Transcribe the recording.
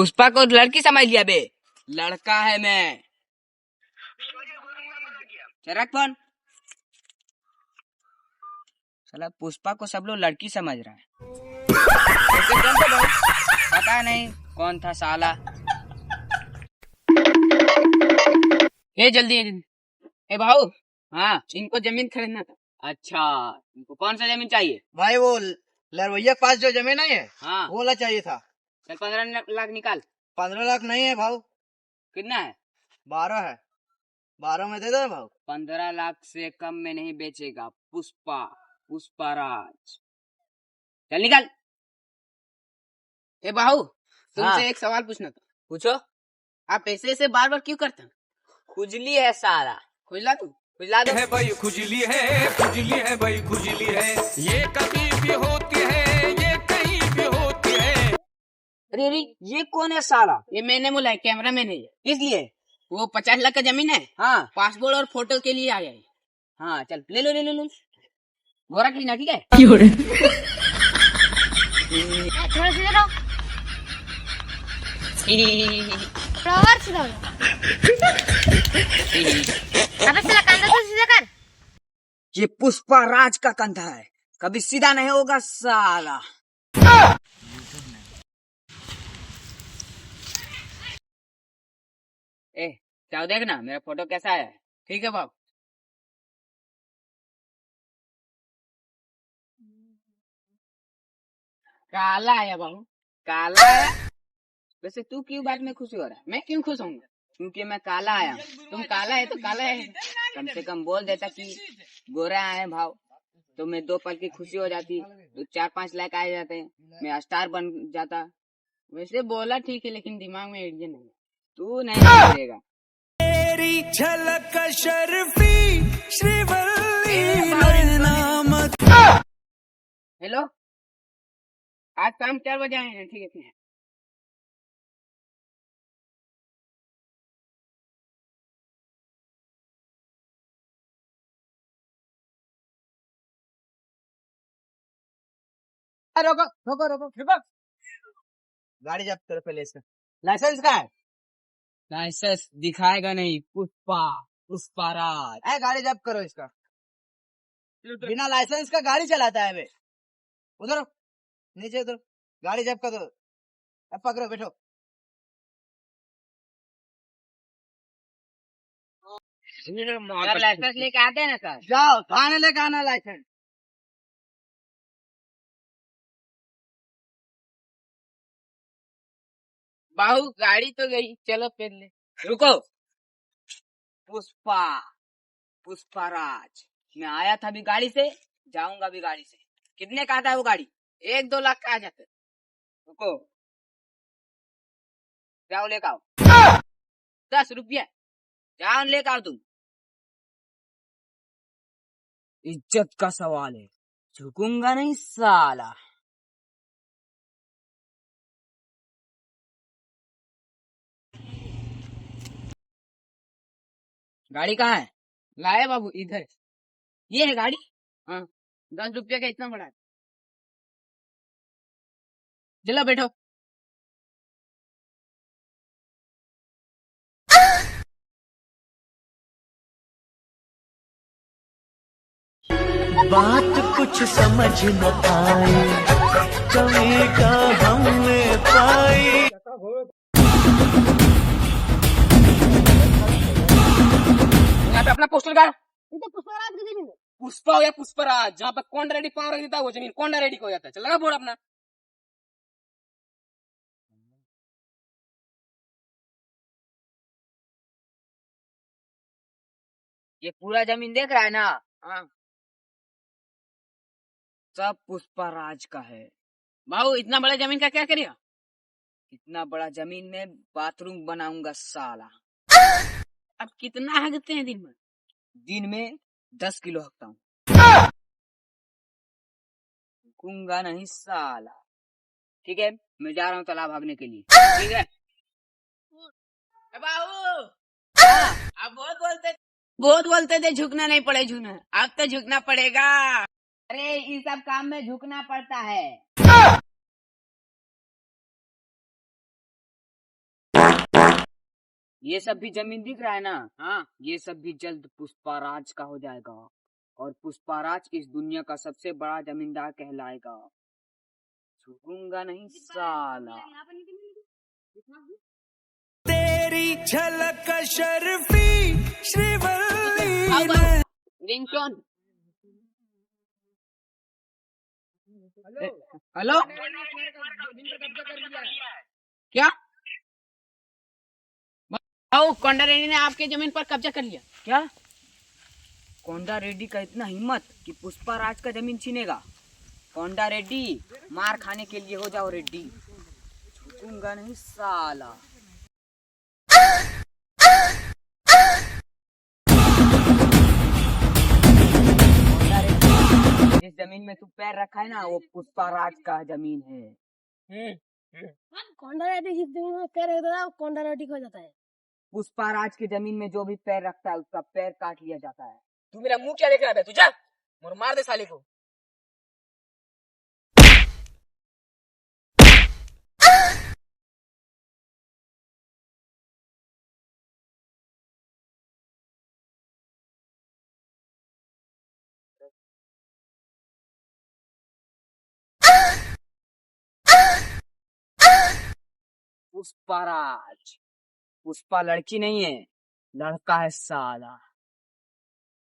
पुष्पा को लड़की समझ लिया बे, लड़का है मैं। रख फोन। साला पुष्पा को सब लोग लड़की समझ रहा है। पता नहीं कौन था साला। ये जल्दी ए भाऊ। हाँ, इनको जमीन खरीदना था। अच्छा, इनको कौन सा जमीन चाहिए? भाई वो लरवैया के पास जो जमीन है हाँ, वो वाला चाहिए था। चल 15 लाख निकाल। 15 लाख नहीं है भाऊ, कितना है? 12 है। 12 में दे दो भाऊ। 15 लाख से कम में नहीं बेचेगा पुष्पराज। चल निकाल। ए बाहू, तुमसे हाँ। एक सवाल पूछना था। पूछो। आप ऐसे बार बार क्यों करते हैं? खुजली है सारा। खुजला तू, खुजला दो। है भाई खुजली है भाई खुजली है। ये कभी भी होती है, ये कहीं भी होती है। अरे ये कौन है साला? ये मैंने बोला है, कैमरा मैन है। किस लिए? वो 50 लाख का जमीन है। हाँ, पासपोर्ट और फोटो के लिए आया है। हाँ चल ले लो। गोरा क्लीना, ठीक है? थोड़ा सीधा रहो, फ्लावर सीधा हो जाओ। अबे साला कंधा तो सीधा कर। ये पुष्पराज का कंधा है, कभी सीधा नहीं होगा साला। ए जाओ देखना मेरा फोटो कैसा है। ठीक है बाप। काला है बाबू, काला है। वैसे तू क्यों बात में खुशी हो रहा है? मैं क्यों खुश होऊंगा? क्योंकि मैं काला आया। तुम काला है तो काला है। कम से कम बोल देता कि गोरा आए भाव, तो मैं 2 पल की खुशी हो जाती, तो 4-5 लाख आ जाते, मैं स्टार बन जाता। वैसे बोला ठीक है, लेकिन दिमाग में आइडिया नहीं। तू नहीं करेगा। तेरी झलक शर्फी श्रीवल्ली। हेलो, आज शाम 4 बजे आए हैं। ठीक है। रोको। गाड़ी जब्त करो पहले इसका। लाइसेंस का है? लाइसेंस दिखाएगा नहीं। पुष्पराज। गाड़ी जब्त करो इसका। बिना लाइसेंस का गाड़ी चलाता है बे। उधर नीचे उधर गाड़ी जब्त कर दो। अब पकड़ो, बैठो। लाइसेंस लेके आते हैं ना सर। जाओ थाने लेके आना लाइसेंस। बाहू गाड़ी तो गई, चलो फिर ले। रुको। पुष्पराज, मैं आया था भी गाड़ी से, जाऊंगा भी गाड़ी से। कितने का आता है वो गाड़ी? 1-2 लाख का आ जाता है। रुको, जाओ लेकर आओ। 10 रुपया, जाओ लेकर आओ तुम। इज्जत का सवाल है, झुकूंगा नहीं साला। गाड़ी कहाँ है? लाए बाबू इधर। ये है गाड़ी। हाँ, 10 रुपया का इतना बड़ा है। चलो बैठो। बात कुछ समझ न आए, कमी का हमने पाई। यहाँ पे अपना पोस्टर गाड़। पुष्पराज की जमीन है। पुष्पा हो या पुष्पराज, जहाँ पर कौन रेडी पावर देता है वो जमीन कौन रेडी हो जाता है। चल लगा बोर्ड अपना। ये पूरा जमीन देख रहा है ना? हाँ, सब पुष्पराज का है। भाऊ इतना बड़ा जमीन का क्या करेगा? इतना बड़ा जमीन में बाथरूम बनाऊंगा साला। अब कितना हगते हैं दिन में? दिन में 10 किलो हगता हूँ। हगूंगा नहीं साला। ठीक है, मैं जा रहा हूँ तालाब भागने के लिए। ठीक है बाबू। आप बहुत बोलते थे झुकना नहीं पड़े, झुकना। अब तो झुकना पड़ेगा। अरे इस सब काम में झुकना पड़ता है। ये सब भी जमीन दिख रहा है ना? हाँ, ये सब भी जल्द पुष्पाराज का हो जाएगा और पुष्पाराज इस दुनिया का सबसे बड़ा जमींदार कहलाएगा। छूटूंगा नहीं साला। तेरी झलक शर्फी श्रीवल्ली रिंगटोन। हेलो, क्या? कोंडा रेड्डी ने आपके जमीन पर कब्जा कर लिया क्या? कोंडा रेड्डी का इतना हिम्मत कि पुष्पाराज का जमीन छीनेगा? कोंडा रेड्डी, मार खाने के लिए हो जाओ रेड्डी। छूटूंगा नहीं साला। जिस जमीन में तू पैर रखा है ना, वो पुष्पाराज का जमीन है। कोंडा रेड्डी जिस जमीन में पैर रखता है वो कोंडा रेड्डी हो जाता है। पुष्पाराज की जमीन में जो भी पैर रखता है उसका पैर काट लिया जाता है। तू मेरा मुंह क्या देख रहा है? तुझा और मार दे साले को। पुष्पाराज, पुष्पा लड़की नहीं है, लड़का है साला।